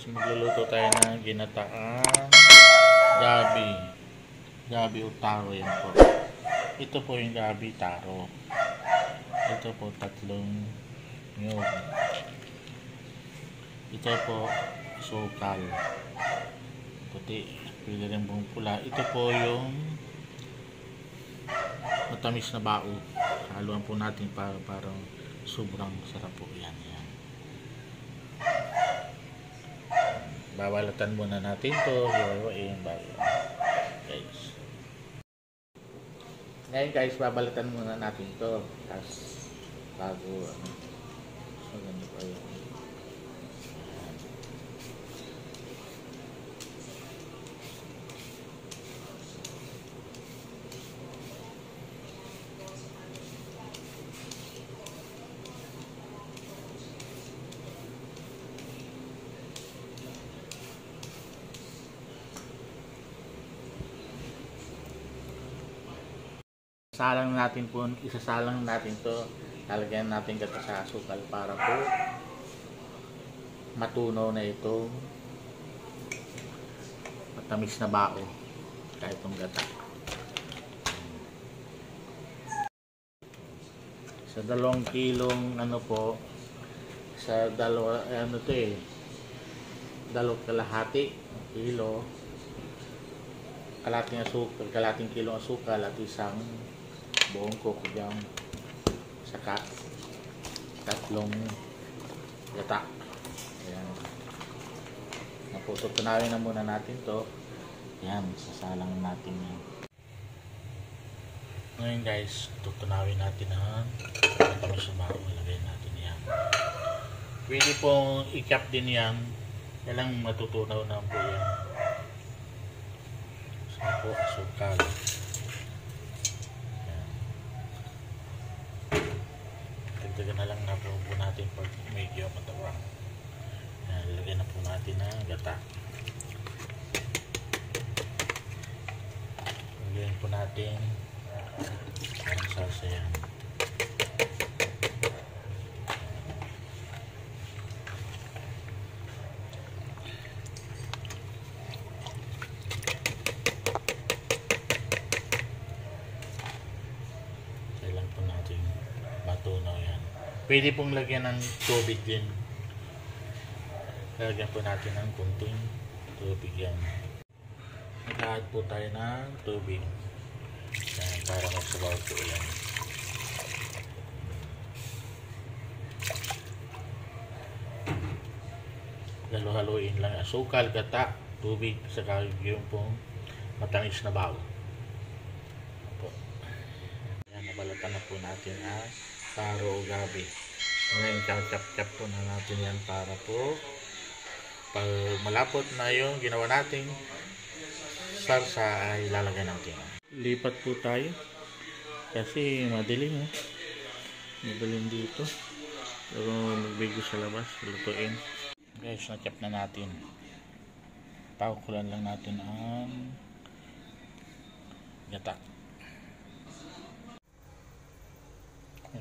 guys, magluluto tayo ng ginataang gabi o taro. Yan po. Ito po yung gabi taro. Ito po tatlong nyug. Ito po sukal. Puti. Pwede rin pong pula. Ito po yung matamis na bao. Haluan po natin para parang sobrang sarap po yan. Babalatan muna natin to. Hiwain bago. Ngayon guys, babalatan muna natin to. Tapos bago so ganito po yun. Isasalang natin to. Lalagyan natin gata sa asukal para po matunaw na ito matamis na bao kahit itong gata. Sa 2 kilong sa dalawa kalahati kilo, kalating kilong asukal at isang buong kukudyang saka 3 gata. Ayan. Tutunawin na muna natin to. Ayan, sasalang natin yan. Ngayon guys, tutunawin natin ang matamis na bao. Ilagay natin yan. Pwede pong i-cap din yan. Kailang matutunaw na po yan. So po, asukal. Dagdagan na lang na po natin pag medyo matawang. Lagyan na po natin na gata. Lagyan po natin ang salsa yan. Kailan po natin matunaw yan. Pwede pong lagyan ng tubig din. Lagyan po natin ng kunting tubig yan. Nag-add po tayo ng tubig. Yan, para magsabaw po yan. Halo-haloin lang. Asukal, gata, tubig, saka yung pong matamis na bao. Yan, nabalatan na po natin ang taro o gabi. Ngayon, chop-chop po na natin yan para po pag malapot na yung ginawa natin salsa ay lalagyan natin. Lipat po tayo kasi madilim madilim dito, pero magbigo sa labas lutuin. Guys, na-chop na natin. Pakukulan lang natin ang gata.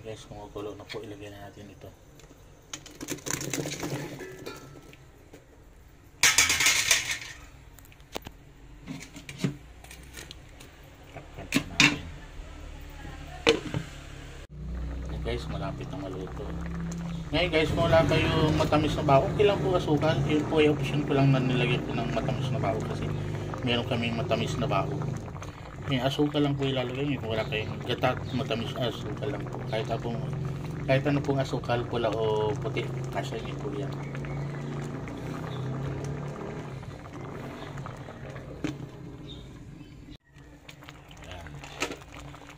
Guys, kumukulo na po, ilagay na natin ito. Guys, malapit na maluto. Ngayon guys, kung wala kayong matamis na bao, okay lang po asukal. Yun po yung option ko lang na nilagay ko ng matamis na bao kasi meron kaming matamis na bao. May asukal lang po ilalagay nyo. Kung wala kayong gata, matamis asukal lang po. Kahit ano pong asukal, pula o puti, kasya nyo po yan.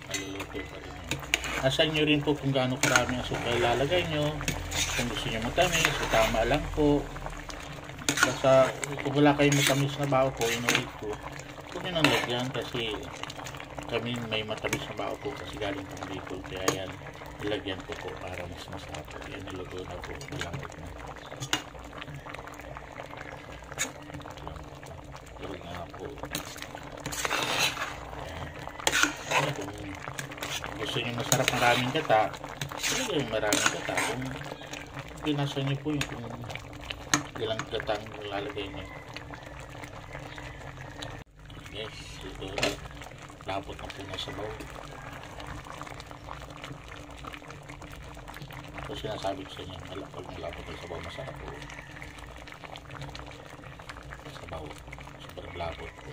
Maluluto pa rin yan. Asan nyo rin po kung gaano karaming asukal ilalagay nyo. Kung gusto nyo matamis, tama lang po. Basta kung wala kayong matamis na bao po, inulit ko. Huwag nyo nang lagyan kasi kami may matamis na bao po kasi galing pang Bicol. Kaya yan, ilagyan ko po para mas masarap. Yan, niluto na po. Malangit na. Tulog na po. Yan. Kung gusto nyo masarap maraming gata, ilagay maraming gata. Kung pinasa nyo po yung ilang gatang lalagay niyo. Yes, ito lapot na po na sabaw. So sinasabi ko sa inyo, pag malapot ang sabaw, masarap po. Sabaw, sobrang lapot po.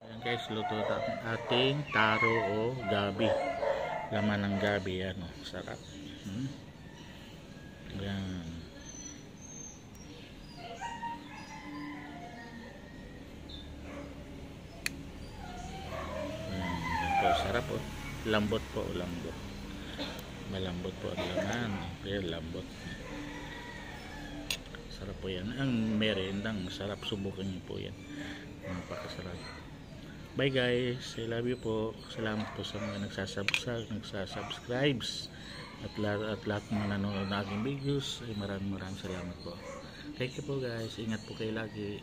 Ayan guys, luto ang ating taro o gabi. Laman ng gabi, yan o, sarap. Ayan. Sarap po, lambot po, lambot, malambot po ang laman, kaya lambot, sarap po yan. Ang merendang masarap, subukan niyo po yan, napakasarap. Bye guys, I love you po. Salamat po sa mga nagsasubscribes at lahat mga nanonood ng aking videos. Ay maraming salamat po. Thank you po guys, ingat po kayo lagi.